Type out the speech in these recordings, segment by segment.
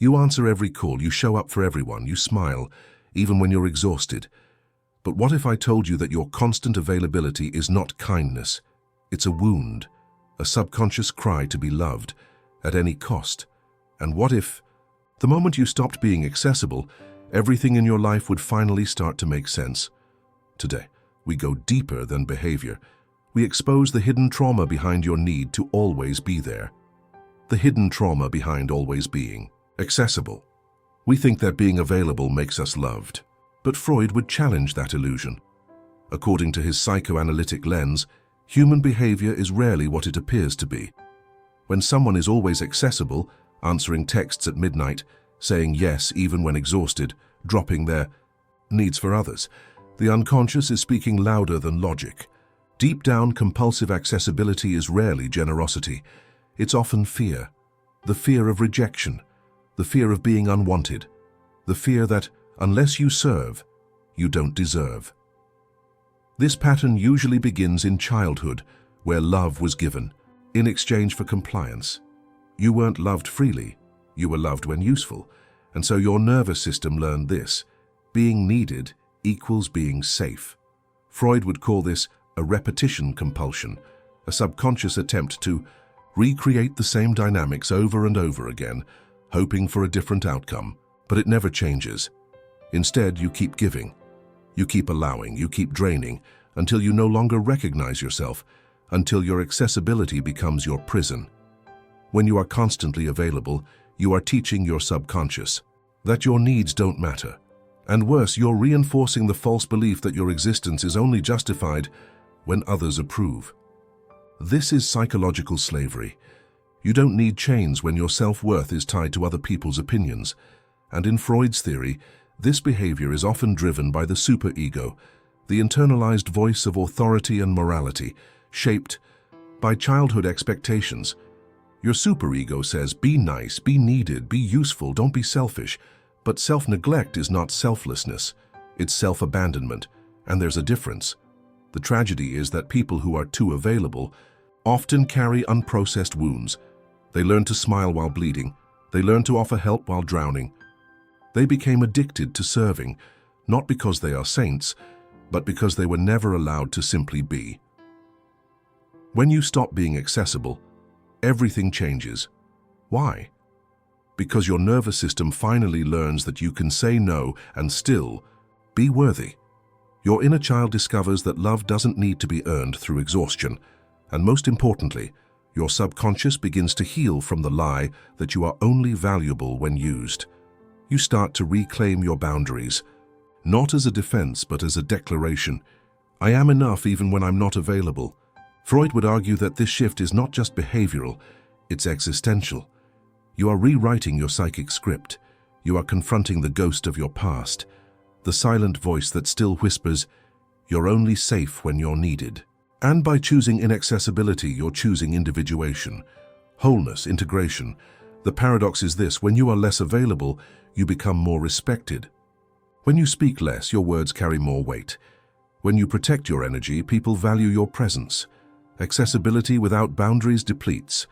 You answer every call, you show up for everyone, you smile, even when you're exhausted. But what if I told you that your constant availability is not kindness? It's a wound, a subconscious cry to be loved, at any cost. And what if, the moment you stopped being accessible, everything in your life would finally start to make sense? Today, we go deeper than behavior. We expose the hidden trauma behind your need to always be there. The hidden trauma behind always being accessible. We think that being available makes us loved, but Freud would challenge that illusion. According to his psychoanalytic lens, human behavior is rarely what it appears to be. When someone is always accessible, answering texts at midnight, saying yes even when exhausted, dropping their needs for others, the unconscious is speaking louder than logic. Deep down, compulsive accessibility is rarely generosity. It's often fear. The fear of rejection, the fear of being unwanted, the fear that, unless you serve, you don't deserve. This pattern usually begins in childhood, where love was given, in exchange for compliance. You weren't loved freely, you were loved when useful, and so your nervous system learned this: being needed equals being safe. Freud would call this a repetition compulsion, a subconscious attempt to recreate the same dynamics over and over again, hoping for a different outcome, but it never changes. Instead, you keep giving, you keep allowing, you keep draining, until you no longer recognize yourself, until your accessibility becomes your prison. When you are constantly available, you are teaching your subconscious that your needs don't matter. And worse, you're reinforcing the false belief that your existence is only justified when others approve. This is psychological slavery. You don't need chains when your self-worth is tied to other people's opinions. And in Freud's theory, this behavior is often driven by the superego, the internalized voice of authority and morality, shaped by childhood expectations. Your superego says, be nice, be needed, be useful, don't be selfish. But self-neglect is not selflessness, it's self-abandonment, and there's a difference. The tragedy is that people who are too available often carry unprocessed wounds. They learn to smile while bleeding, they learn to offer help while drowning. They became addicted to serving, not because they are saints, but because they were never allowed to simply be. When you stop being accessible, everything changes. Why? Because your nervous system finally learns that you can say no and still be worthy. Your inner child discovers that love doesn't need to be earned through exhaustion, and most importantly, your subconscious begins to heal from the lie that you are only valuable when used. You start to reclaim your boundaries, not as a defense but as a declaration. I am enough even when I'm not available. Freud would argue that this shift is not just behavioral, it's existential. You are rewriting your psychic script. You are confronting the ghost of your past, the silent voice that still whispers, you're only safe when you're needed. And by choosing inaccessibility, you're choosing individuation, wholeness, integration. The paradox is this: when you are less available, you become more respected. When you speak less, your words carry more weight. When you protect your energy, people value your presence. Accessibility without boundaries depletes,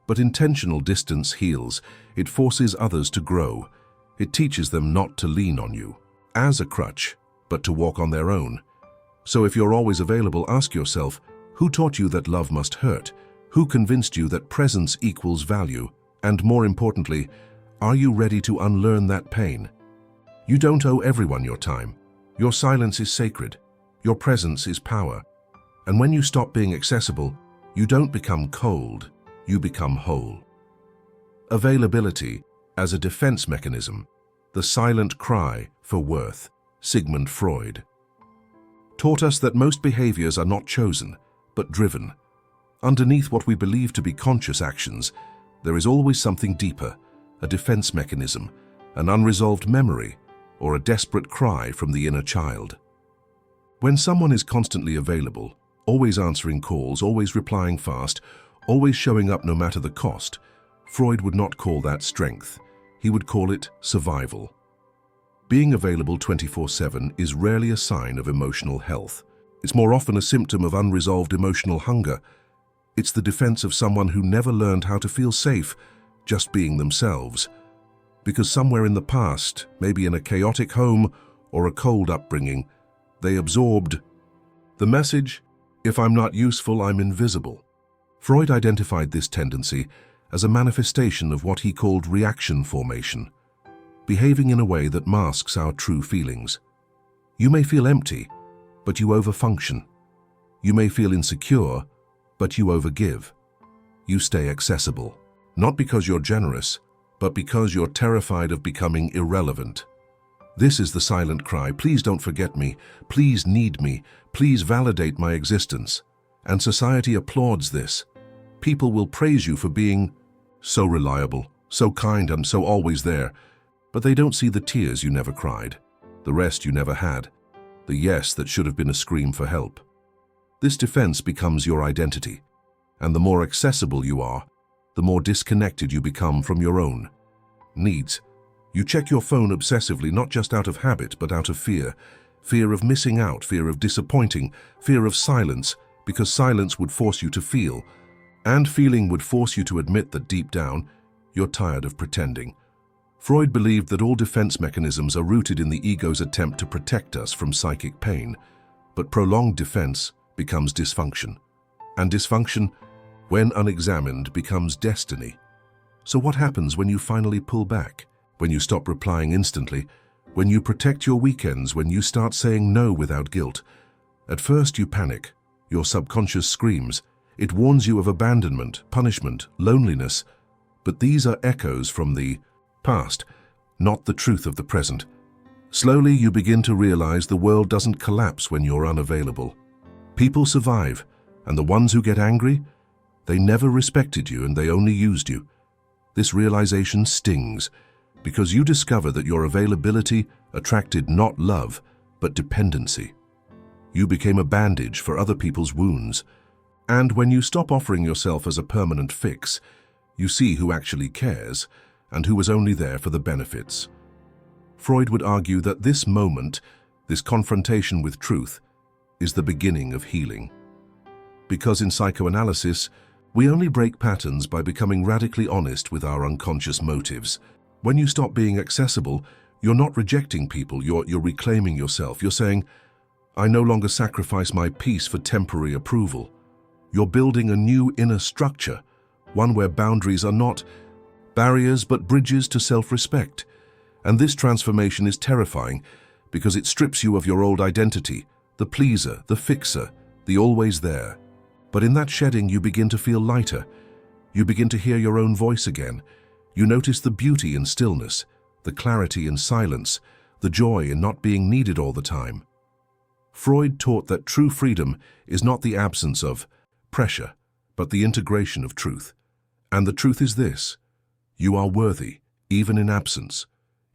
but intentional distance heals. It forces others to grow. It teaches them not to lean on you as a crutch, but to walk on their own. So if you're always available, ask yourself, who taught you that love must hurt? Who convinced you that presence equals value? And more importantly, are you ready to unlearn that pain? You don't owe everyone your time. Your silence is sacred. Your presence is power. And when you stop being accessible, you don't become cold, you become whole. Availability as a defense mechanism, the silent cry for worth, Sigmund Freud, taught us that most behaviors are not chosen, but driven. Underneath what we believe to be conscious actions, there is always something deeper, a defense mechanism, an unresolved memory, or a desperate cry from the inner child. When someone is constantly available, always answering calls, always replying fast, always showing up no matter the cost, Freud would not call that strength. He would call it survival. Being available 24/7 is rarely a sign of emotional health. It's more often a symptom of unresolved emotional hunger. It's the defense of someone who never learned how to feel safe just being themselves. Because somewhere in the past, maybe in a chaotic home or a cold upbringing, they absorbed the message, if I'm not useful, I'm invisible. Freud identified this tendency as a manifestation of what he called reaction formation, behaving in a way that masks our true feelings. You may feel empty, but you overfunction. You may feel insecure, but you overgive. You stay accessible, not because you're generous, but because you're terrified of becoming irrelevant. This is the silent cry, please don't forget me, please need me, please validate my existence. And society applauds this. People will praise you for being so reliable, so kind, and so always there. But they don't see the tears you never cried, the rest you never had, the yes that should have been a scream for help. This defense becomes your identity, and the more accessible you are, the more disconnected you become from your own needs. You check your phone obsessively, not just out of habit, but out of fear. Fear of missing out, fear of disappointing, fear of silence, because silence would force you to feel, and feeling would force you to admit that deep down, you're tired of pretending. Freud believed that all defense mechanisms are rooted in the ego's attempt to protect us from psychic pain, but prolonged defense becomes dysfunction, and dysfunction, when unexamined, becomes destiny. So what happens when you finally pull back? When you stop replying instantly? When you protect your weekends? When you start saying no without guilt? At first you panic. Your subconscious screams. It warns you of abandonment, punishment, loneliness. But these are echoes from the past, not the truth of the present. Slowly you begin to realize the world doesn't collapse when you're unavailable. People survive, and the ones who get angry, they never respected you and they only used you. This realization stings, because you discover that your availability attracted not love, but dependency. You became a bandage for other people's wounds. And when you stop offering yourself as a permanent fix, you see who actually cares and who was only there for the benefits. Freud would argue that this moment, this confrontation with truth, is the beginning of healing. Because in psychoanalysis, we only break patterns by becoming radically honest with our unconscious motives. When you stop being accessible, you're not rejecting people, you're reclaiming yourself. You're saying, I no longer sacrifice my peace for temporary approval. You're building a new inner structure, one where boundaries are not barriers but bridges to self-respect. And this transformation is terrifying because it strips you of your old identity, the pleaser, the fixer, the always there. But in that shedding, you begin to feel lighter. You begin to hear your own voice again. You notice the beauty in stillness, the clarity in silence, the joy in not being needed all the time. Freud taught that true freedom is not the absence of pressure, but the integration of truth. And the truth is this: you are worthy, even in absence.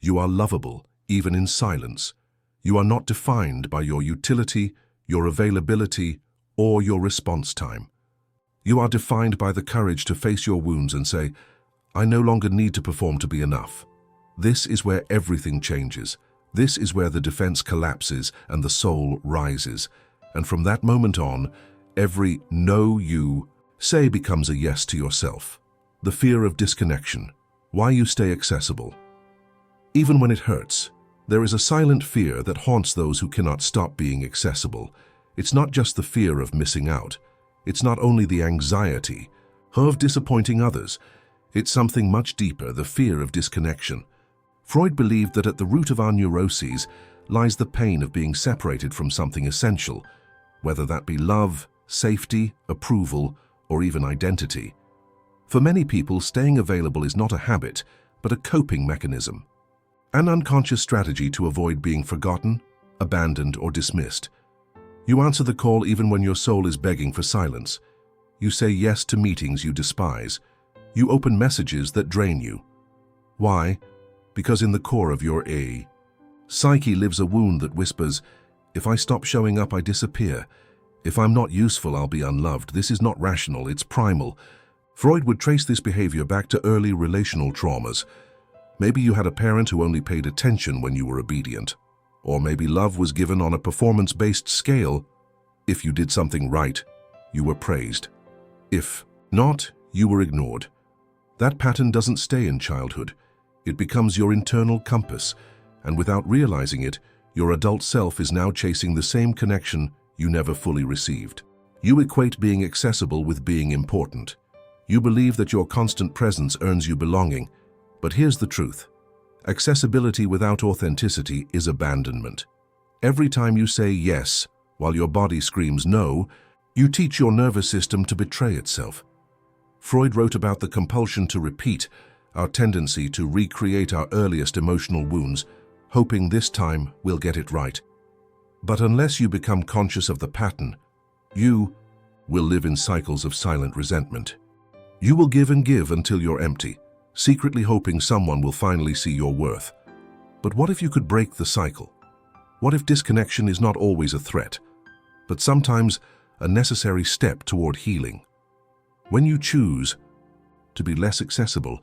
You are lovable, even in silence. You are not defined by your utility, your availability, or your response time. You are defined by the courage to face your wounds and say, I no longer need to perform to be enough. This is where everything changes. This is where the defense collapses and the soul rises. And from that moment on, every no you say becomes a yes to yourself. The fear of disconnection, why you stay accessible. Even when it hurts, there is a silent fear that haunts those who cannot stop being accessible. It's not just the fear of missing out. It's not only the anxiety of disappointing others. It's something much deeper, the fear of disconnection. Freud believed that at the root of our neuroses lies the pain of being separated from something essential, whether that be love, safety, approval, or even identity. For many people, staying available is not a habit, but a coping mechanism, an unconscious strategy to avoid being forgotten, abandoned, or dismissed. You answer the call even when your soul is begging for silence. You say yes to meetings you despise. You open messages that drain you. Why? Because in the core of your psyche lives a wound that whispers, if I stop showing up, I disappear. If I'm not useful, I'll be unloved. This is not rational, it's primal. Freud would trace this behavior back to early relational traumas. Maybe you had a parent who only paid attention when you were obedient. Or maybe love was given on a performance-based scale. If you did something right, you were praised. If not, you were ignored. That pattern doesn't stay in childhood. It becomes your internal compass, and without realizing it, your adult self is now chasing the same connection you never fully received. You equate being accessible with being important. You believe that your constant presence earns you belonging, but here's the truth. Accessibility without authenticity is abandonment. Every time you say yes, while your body screams no, you teach your nervous system to betray itself. Freud wrote about the compulsion to repeat, our tendency to recreate our earliest emotional wounds, hoping this time we'll get it right. But unless you become conscious of the pattern, you will live in cycles of silent resentment. You will give and give until you're empty, secretly hoping someone will finally see your worth. But what if you could break the cycle? What if disconnection is not always a threat, but sometimes a necessary step toward healing? When you choose to be less accessible,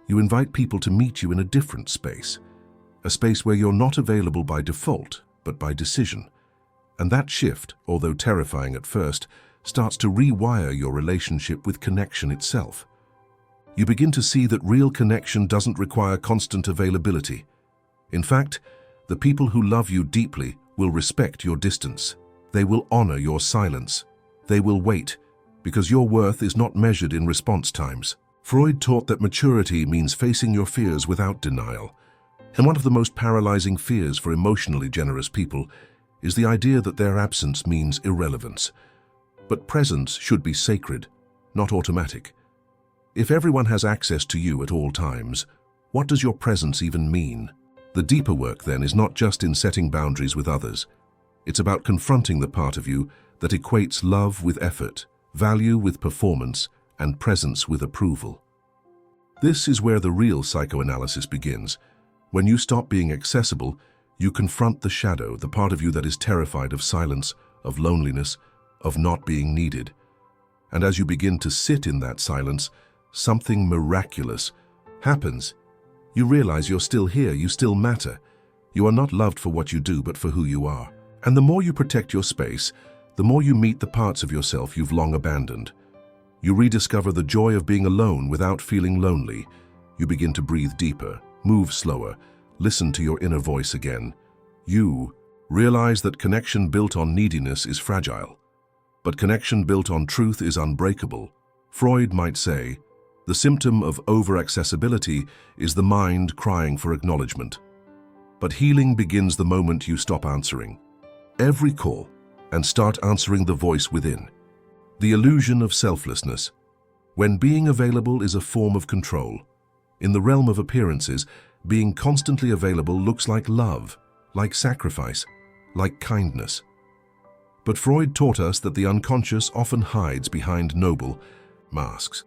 you invite people to meet you in a different space, a space where you're not available by default, but by decision. And that shift, although terrifying at first, starts to rewire your relationship with connection itself. You begin to see that real connection doesn't require constant availability. In fact, the people who love you deeply will respect your distance. They will honor your silence. They will wait, because your worth is not measured in response times. Freud taught that maturity means facing your fears without denial. And one of the most paralyzing fears for emotionally generous people is the idea that their absence means irrelevance. But presence should be sacred, not automatic. If everyone has access to you at all times, what does your presence even mean? The deeper work, then, is not just in setting boundaries with others. It's about confronting the part of you that equates love with effort, value with performance, and presence with approval. This is where the real psychoanalysis begins. When you stop being accessible, you confront the shadow, the part of you that is terrified of silence, of loneliness, of not being needed. And as you begin to sit in that silence, something miraculous happens. You realize you're still here, you still matter. You are not loved for what you do, but for who you are. And the more you protect your space, the more you meet the parts of yourself you've long abandoned. You rediscover the joy of being alone without feeling lonely. You begin to breathe deeper, move slower, listen to your inner voice again. You realize that connection built on neediness is fragile, but connection built on truth is unbreakable. Freud might say, the symptom of over-accessibility is the mind crying for acknowledgement. But healing begins the moment you stop answering every call and start answering the voice within. The illusion of selflessness. When being available is a form of control. In the realm of appearances, being constantly available looks like love, like sacrifice, like kindness. But Freud taught us that the unconscious often hides behind noble masks.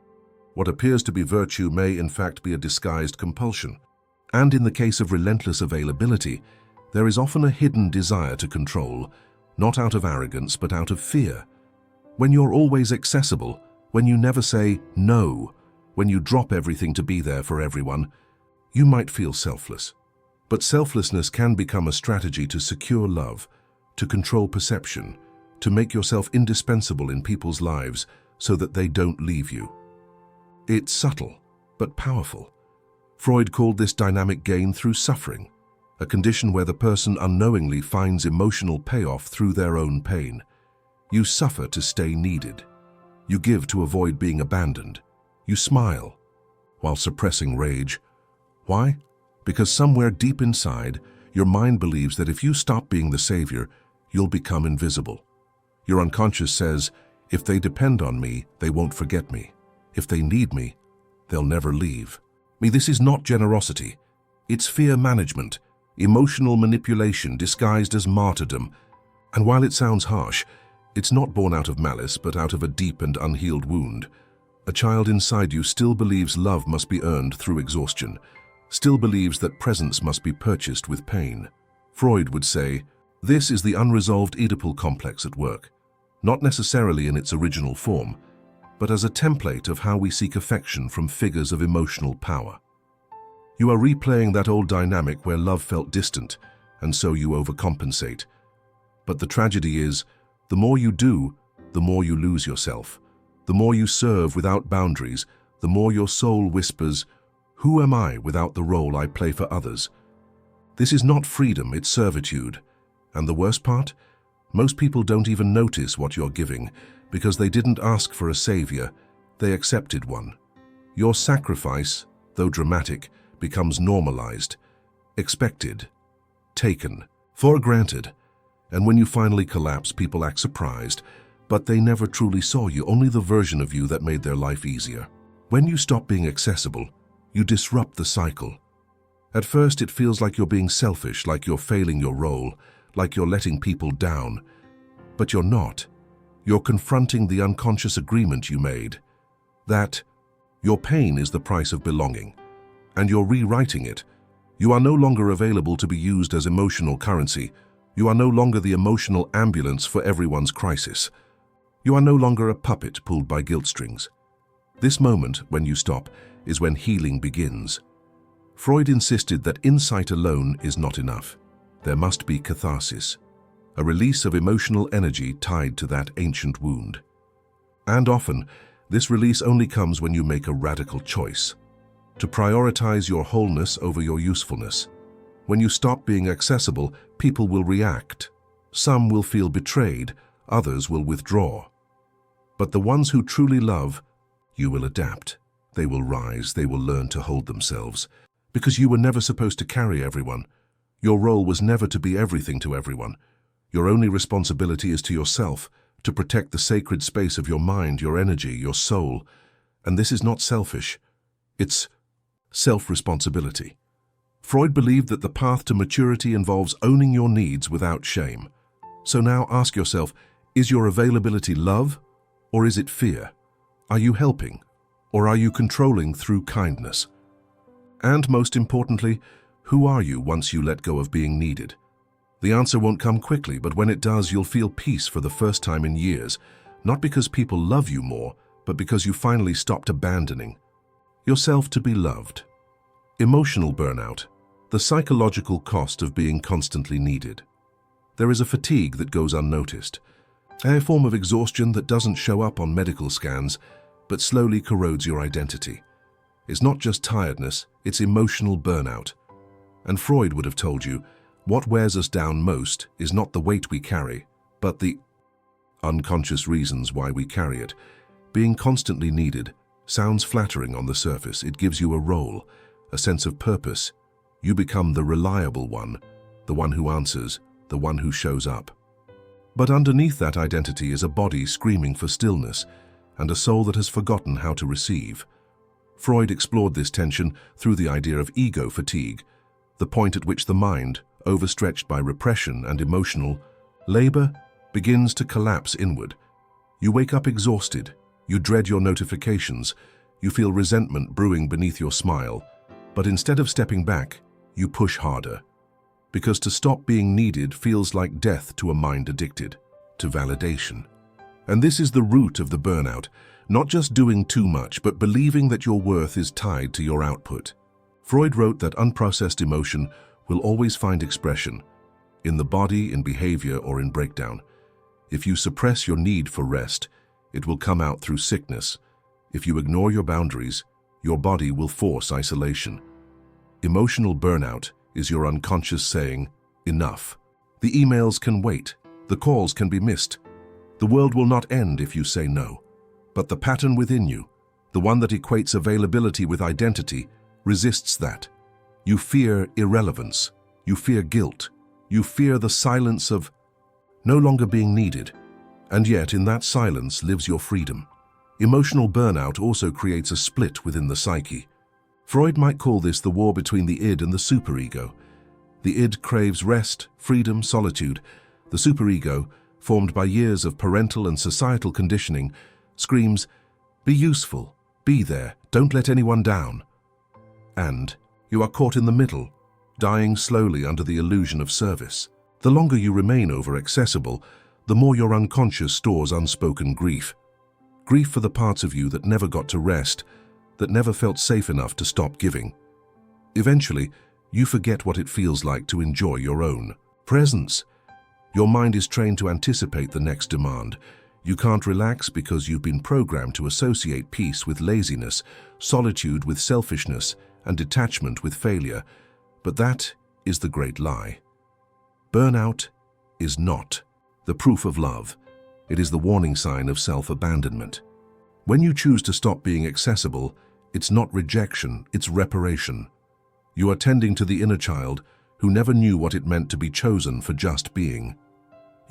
What appears to be virtue may in fact be a disguised compulsion. And in the case of relentless availability, there is often a hidden desire to control, not out of arrogance but out of fear. When you're always accessible, when you never say no, when you drop everything to be there for everyone, you might feel selfless. But selflessness can become a strategy to secure love, to control perception, to make yourself indispensable in people's lives so that they don't leave you. It's subtle, but powerful. Freud called this dynamic gain through suffering, a condition where the person unknowingly finds emotional payoff through their own pain. You suffer to stay needed. You give to avoid being abandoned. You smile while suppressing rage. Why? Because somewhere deep inside, your mind believes that if you stop being the savior, you'll become invisible. Your unconscious says, if they depend on me, they won't forget me. If they need me, they'll never leave. This is not generosity. It's fear management, emotional manipulation disguised as martyrdom. And while it sounds harsh, it's not born out of malice, but out of a deep and unhealed wound. A child inside you still believes love must be earned through exhaustion, still believes that presence must be purchased with pain. Freud would say, this is the unresolved Oedipal complex at work, not necessarily in its original form, but as a template of how we seek affection from figures of emotional power. You are replaying that old dynamic where love felt distant, and so you overcompensate. But the tragedy is, the more you do, the more you lose yourself. The more you serve without boundaries, the more your soul whispers, Who am I without the role I play for others? This is not freedom, it's servitude. And the worst part? Most people don't even notice what you're giving because they didn't ask for a savior, they accepted one. Your sacrifice, though dramatic, becomes normalized, expected, taken, for granted. And when you finally collapse, people act surprised, but they never truly saw you, only the version of you that made their life easier. When you stop being accessible, you disrupt the cycle. At first, it feels like you're being selfish, like you're failing your role, like you're letting people down. But you're not. You're confronting the unconscious agreement you made. That your pain is the price of belonging. And you're rewriting it. You are no longer available to be used as emotional currency. You are no longer the emotional ambulance for everyone's crisis. You are no longer a puppet pulled by guilt strings. This moment, when you stop, is when healing begins. Freud insisted that insight alone is not enough. There must be catharsis, a release of emotional energy tied to that ancient wound. And often, this release only comes when you make a radical choice, to prioritize your wholeness over your usefulness. When you stop being accessible, people will react. Some will feel betrayed, others will withdraw. But the ones who truly love, you will adapt. They will rise, they will learn to hold themselves. Because you were never supposed to carry everyone. Your role was never to be everything to everyone. Your only responsibility is to yourself, to protect the sacred space of your mind, your energy, your soul. And this is not selfish. It's self-responsibility. Freud believed that the path to maturity involves owning your needs without shame. So now ask yourself, is your availability love, or is it fear? Are you helping, or are you controlling through kindness? And most importantly, who are you once you let go of being needed? The answer won't come quickly, but when it does, you'll feel peace for the first time in years, not because people love you more, but because you finally stopped abandoning yourself to be loved. Emotional burnout, the psychological cost of being constantly needed. There is a fatigue that goes unnoticed, a form of exhaustion that doesn't show up on medical scans, but slowly corrodes your identity. It's not just tiredness, it's emotional burnout. And Freud would have told you, what wears us down most is not the weight we carry, but the unconscious reasons why we carry it. Being constantly needed sounds flattering on the surface. It gives you a role, a sense of purpose. You become the reliable one, the one who answers, the one who shows up. But underneath that identity is a body screaming for stillness and a soul that has forgotten how to receive. Freud explored this tension through the idea of ego fatigue, the point at which the mind, overstretched by repression and emotional labor, begins to collapse inward. You wake up exhausted, you dread your notifications, you feel resentment brewing beneath your smile, but instead of stepping back, you push harder. Because to stop being needed feels like death to a mind addicted to validation. And this is the root of the burnout, not just doing too much, but believing that your worth is tied to your output. Freud wrote that unprocessed emotion will always find expression in the body, in behavior, or in breakdown. If you suppress your need for rest, it will come out through sickness. If you ignore your boundaries, your body will force isolation. Emotional burnout is your unconscious saying, enough. The emails can wait, the calls can be missed. The world will not end if you say no. But the pattern within you, the one that equates availability with identity, resists that. You fear irrelevance, you fear guilt, you fear the silence of no longer being needed. And yet in that silence lives your freedom. Emotional burnout also creates a split within the psyche. Freud might call this the war between the id and the superego. The id craves rest, freedom, solitude. The superego, formed by years of parental and societal conditioning, screams, be useful, be there, don't let anyone down. And you are caught in the middle, dying slowly under the illusion of service. The longer you remain over-accessible, the more your unconscious stores unspoken grief. Grief for the parts of you that never got to rest, that never felt safe enough to stop giving. Eventually, you forget what it feels like to enjoy your own presence. Your mind is trained to anticipate the next demand. You can't relax because you've been programmed to associate peace with laziness, solitude with selfishness, and detachment with failure, but that is the great lie. Burnout is not the proof of love. It is the warning sign of self-abandonment. When you choose to stop being accessible, it's not rejection, it's reparation. You are tending to the inner child who never knew what it meant to be chosen for just being.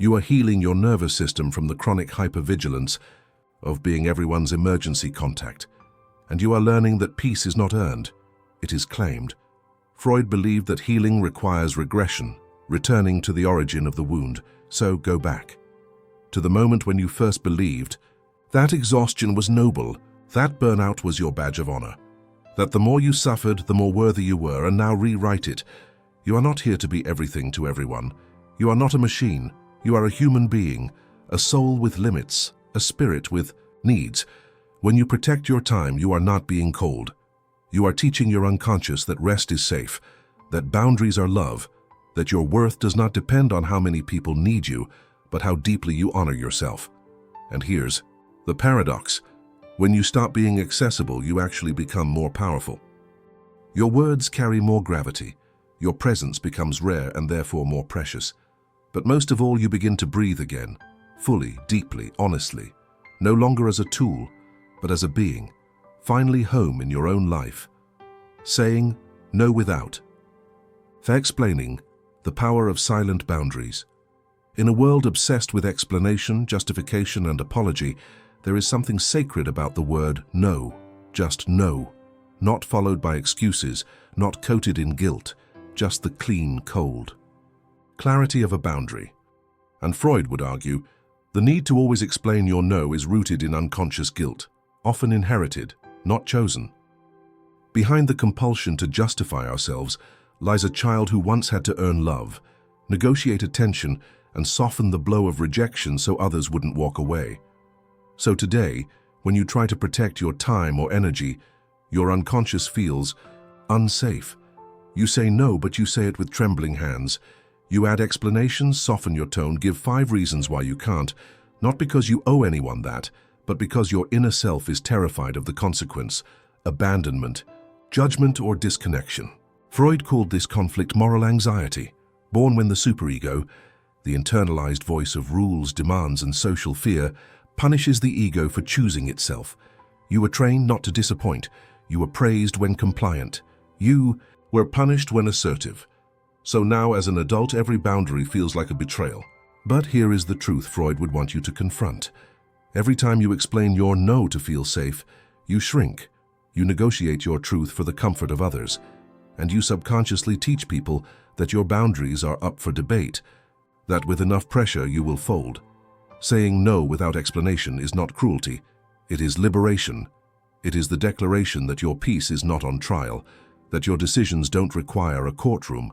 You are healing your nervous system from the chronic hypervigilance of being everyone's emergency contact. And you are learning that peace is not earned, it is claimed. Freud believed that healing requires regression, returning to the origin of the wound. So go back to the moment when you first believed that exhaustion was noble, that burnout was your badge of honor, that the more you suffered, the more worthy you were, and now rewrite it. You are not here to be everything to everyone. You are not a machine. You are a human being, a soul with limits, a spirit with needs. When you protect your time, you are not being cold. You are teaching your unconscious that rest is safe, that boundaries are love, that your worth does not depend on how many people need you, but how deeply you honor yourself. And here's the paradox. When you stop being accessible, you actually become more powerful. Your words carry more gravity. Your presence becomes rare and therefore more precious. But most of all, you begin to breathe again, fully, deeply, honestly, no longer as a tool, but as a being, finally home in your own life. Saying no without. For explaining the power of silent boundaries. In a world obsessed with explanation, justification, and apology, there is something sacred about the word no, just no, not followed by excuses, not coated in guilt, just the clean, cold clarity of a boundary. And Freud would argue, the need to always explain your no is rooted in unconscious guilt, often inherited, not chosen. Behind the compulsion to justify ourselves lies a child who once had to earn love, negotiate attention, and soften the blow of rejection so others wouldn't walk away. So today, when you try to protect your time or energy, your unconscious feels unsafe. You say no, but you say it with trembling hands. You add explanations, soften your tone, give 5 reasons why you can't, not because you owe anyone that, but because your inner self is terrified of the consequence, abandonment, judgment, or disconnection. Freud called this conflict moral anxiety, born when the superego, the internalized voice of rules, demands, and social fear, punishes the ego for choosing itself. You were trained not to disappoint. You were praised when compliant. You were punished when assertive. So now, as an adult, every boundary feels like a betrayal. But here is the truth Freud would want you to confront. Every time you explain your no to feel safe, you shrink. You negotiate your truth for the comfort of others. And you subconsciously teach people that your boundaries are up for debate, that with enough pressure you will fold. Saying no without explanation is not cruelty. It is liberation. It is the declaration that your peace is not on trial, that your decisions don't require a courtroom,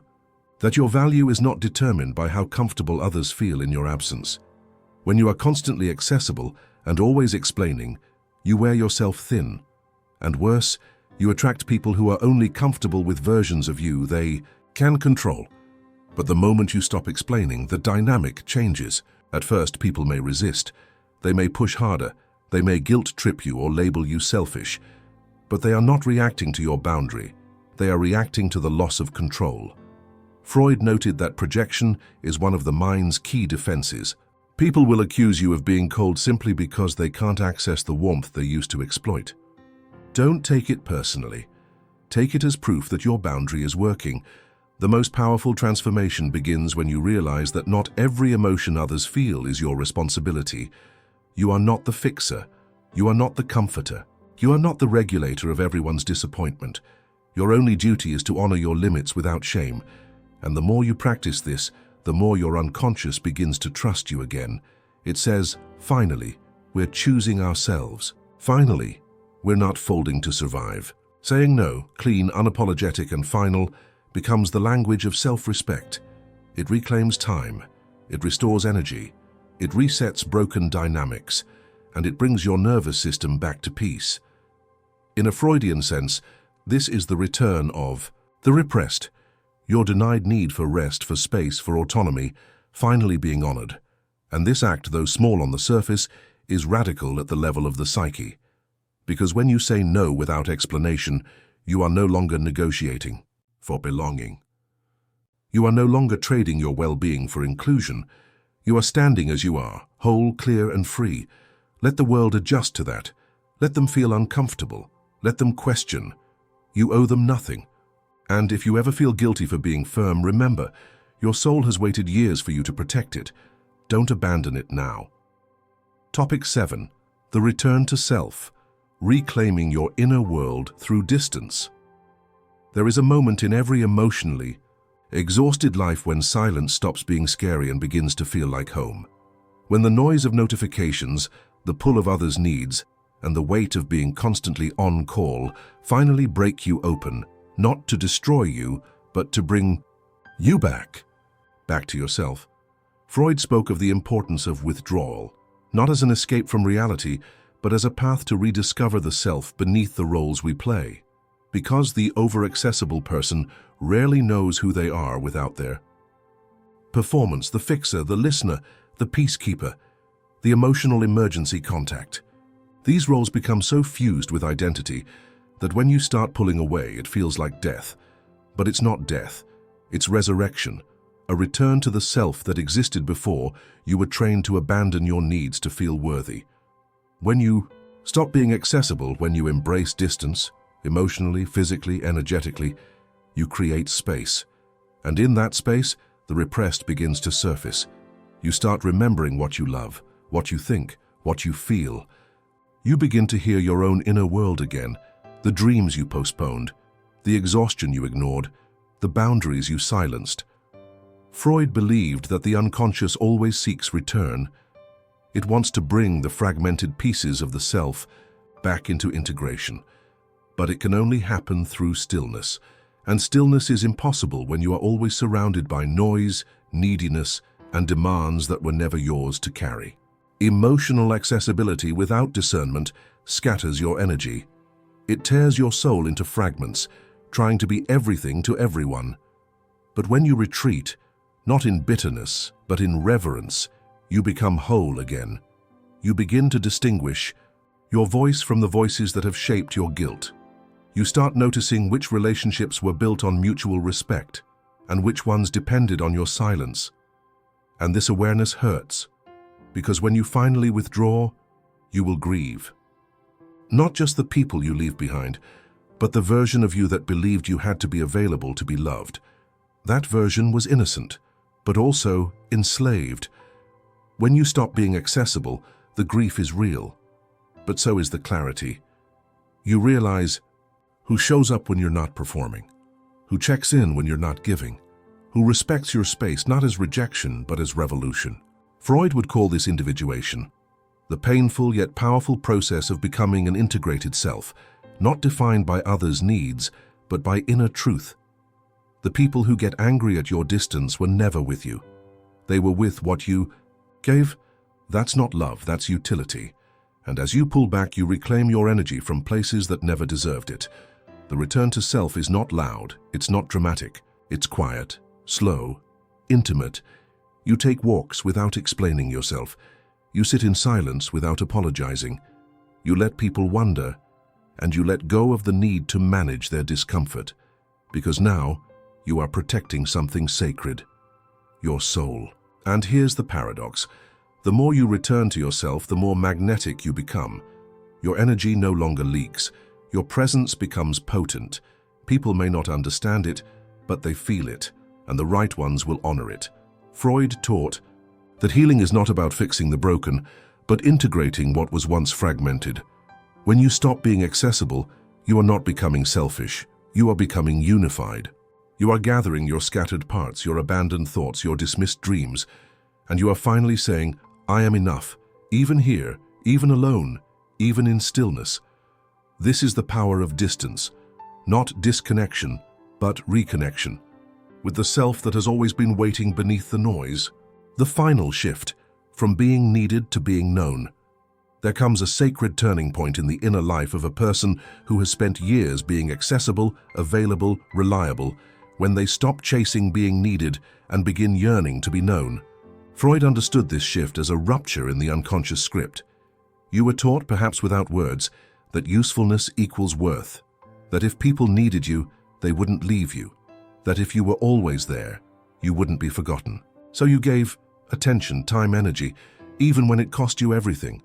that your value is not determined by how comfortable others feel in your absence. When you are constantly accessible and always explaining, you wear yourself thin. And worse, you attract people who are only comfortable with versions of you they can control. But the moment you stop explaining, the dynamic changes. At first, people may resist. They may push harder. They may guilt-trip you or label you selfish. But they are not reacting to your boundary. They are reacting to the loss of control. Freud noted that projection is one of the mind's key defenses. People will accuse you of being cold simply because they can't access the warmth they used to exploit. Don't take it personally. Take it as proof that your boundary is working. The most powerful transformation begins when you realize that not every emotion others feel is your responsibility. You are not the fixer. You are not the comforter. You are not the regulator of everyone's disappointment. Your only duty is to honor your limits without shame. And the more you practice this, the more your unconscious begins to trust you again. It says, finally, we're choosing ourselves. Finally, we're not folding to survive. Saying no, clean, unapologetic, and final, becomes the language of self-respect. It reclaims time. It restores energy. It resets broken dynamics. And it brings your nervous system back to peace. In a Freudian sense, this is the return of the repressed, your denied need for rest, for space, for autonomy, finally being honored. And this act, though small on the surface, is radical at the level of the psyche. Because when you say no without explanation, You are no longer negotiating for belonging. You are no longer trading your well-being for inclusion. You are standing as you are, whole, clear, and free. Let the world adjust to that. Let them feel uncomfortable. Let them question. You owe them nothing. And if you ever feel guilty for being firm, remember, your soul has waited years for you to protect it. Don't abandon it now. Topic 7. The return to self. Reclaiming your inner world through distance. There is a moment in every emotionally exhausted life when silence stops being scary and begins to feel like home. When the noise of notifications, the pull of others' needs, and the weight of being constantly on call finally break you open, not to destroy you, but to bring you back to yourself. Freud spoke of the importance of withdrawal, not as an escape from reality, but as a path to rediscover the self beneath the roles we play. Because the over-accessible person rarely knows who they are without their performance, the fixer, the listener, the peacekeeper, the emotional emergency contact. These roles become so fused with identity that when you start pulling away, it feels like death. But it's not death, it's resurrection, a return to the self that existed before you were trained to abandon your needs to feel worthy. When you stop being accessible, when you embrace distance, emotionally, physically, energetically, you create space. And in that space, the repressed begins to surface. You start remembering what you love, what you think, what you feel. You begin to hear your own inner world again, the dreams you postponed, the exhaustion you ignored, the boundaries you silenced. Freud believed that the unconscious always seeks return. It wants to bring the fragmented pieces of the self back into integration. But it can only happen through stillness. And stillness is impossible when you are always surrounded by noise, neediness, and demands that were never yours to carry. Emotional accessibility without discernment scatters your energy. It tears your soul into fragments, trying to be everything to everyone. But when you retreat, not in bitterness, but in reverence, you become whole again. You begin to distinguish your voice from the voices that have shaped your guilt. You start noticing which relationships were built on mutual respect and which ones depended on your silence. And this awareness hurts, because when you finally withdraw, you will grieve. Not just the people you leave behind, but the version of you that believed you had to be available to be loved. That version was innocent, but also enslaved. When you stop being accessible, the grief is real, but so is the clarity. You realize who shows up when you're not performing, who checks in when you're not giving, who respects your space not as rejection but as revolution. Freud would call this individuation, the painful yet powerful process of becoming an integrated self, not defined by others' needs, but by inner truth. The people who get angry at your distance were never with you. They were with what you gave. That's not love, that's utility. And as you pull back, you reclaim your energy from places that never deserved it. The return to self is not loud, it's not dramatic. It's quiet, slow, intimate. You take walks without explaining yourself. You sit in silence without apologizing. You let people wonder, and you let go of the need to manage their discomfort. Because now, you are protecting something sacred, your soul. And here's the paradox. The more you return to yourself, the more magnetic you become. Your energy no longer leaks. Your presence becomes potent. People may not understand it, but they feel it, and the right ones will honor it. Freud taught that healing is not about fixing the broken, but integrating what was once fragmented. When you stop being accessible, you are not becoming selfish. You are becoming unified. You are gathering your scattered parts, your abandoned thoughts, your dismissed dreams, and you are finally saying, I am enough, even here, even alone, even in stillness. This is the power of distance, not disconnection, but reconnection, with the self that has always been waiting beneath the noise. The final shift, from being needed to being known. There comes a sacred turning point in the inner life of a person who has spent years being accessible, available, reliable, when they stop chasing being needed and begin yearning to be known. Freud understood this shift as a rupture in the unconscious script. You were taught, perhaps without words, that usefulness equals worth. that if people needed you, they wouldn't leave you, that if you were always there, you wouldn't be forgotten. So you gave attention, time, energy, even when it cost you everything.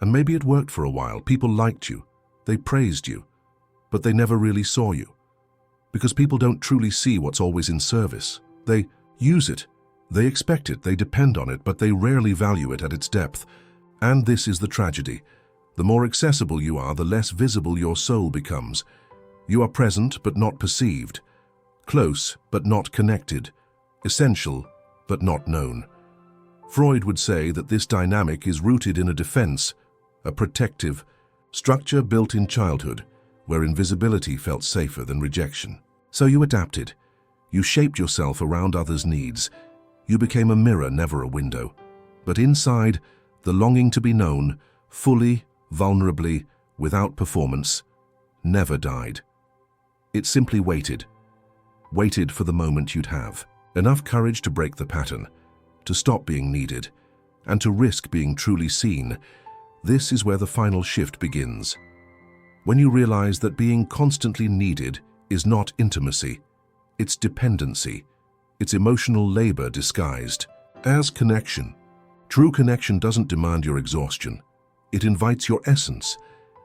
And maybe it worked for a while. People liked you, they praised you, but they never really saw you. Because people don't truly see what's always in service. They use it, they expect it, they depend on it, but they rarely value it at its depth. And this is the tragedy. The more accessible you are, the less visible your soul becomes. You are present but not perceived, close but not connected, essential but not known. Freud would say that this dynamic is rooted in a defense, a protective structure built in childhood, where invisibility felt safer than rejection. So you adapted. You shaped yourself around others' needs. You became a mirror, never a window. But inside, the longing to be known, fully, vulnerably, without performance, never died. It simply waited for the moment you'd have. Enough courage to break the pattern, to stop being needed, and to risk being truly seen. This is where the final shift begins. When you realize that being constantly needed is not intimacy, it's dependency, it's emotional labor disguised as connection. True connection doesn't demand your exhaustion. It invites your essence.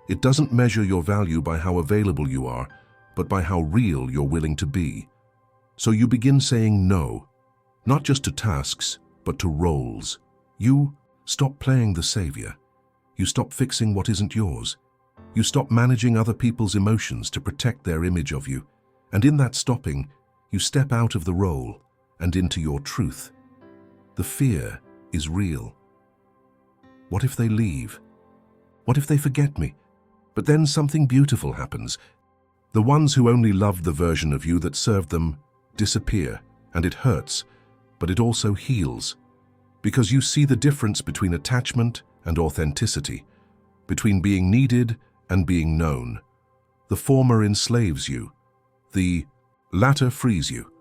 It doesn't measure your value by how available you are, but by how real you're willing to be. So you begin saying no, not just to tasks, but to roles. You stop playing the savior. You stop fixing what isn't yours. You stop managing other people's emotions to protect their image of you. And in that stopping, you step out of the role and into your truth. The fear is real. What if they leave? What if they forget me? But then something beautiful happens. The ones who only loved the version of you that served them disappear, and it hurts, but it also heals. Because you see the difference between attachment and authenticity, between being needed and being known. The former enslaves you, the latter frees you.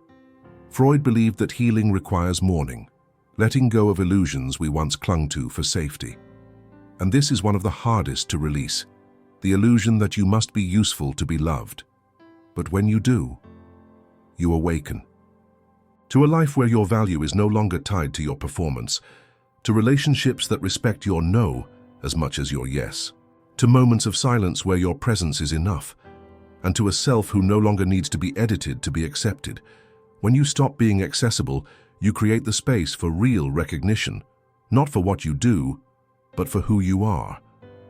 Freud believed that healing requires mourning, letting go of illusions we once clung to for safety. And this is one of the hardest to release, the illusion that you must be useful to be loved. But when you do, you awaken to a life where your value is no longer tied to your performance, to relationships that respect your no as much as your yes, to moments of silence where your presence is enough, and to a self who no longer needs to be edited to be accepted. When you stop being accessible, you create the space for real recognition, not for what you do, but for who you are.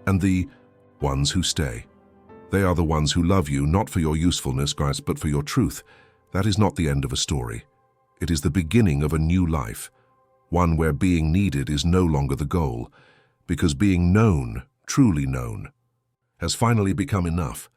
And the ones who stay, they are the ones who love you, not for your usefulness, but for your truth. That is not the end of a story. It is the beginning of a new life, one where being needed is no longer the goal, because being known, truly known, has finally become enough.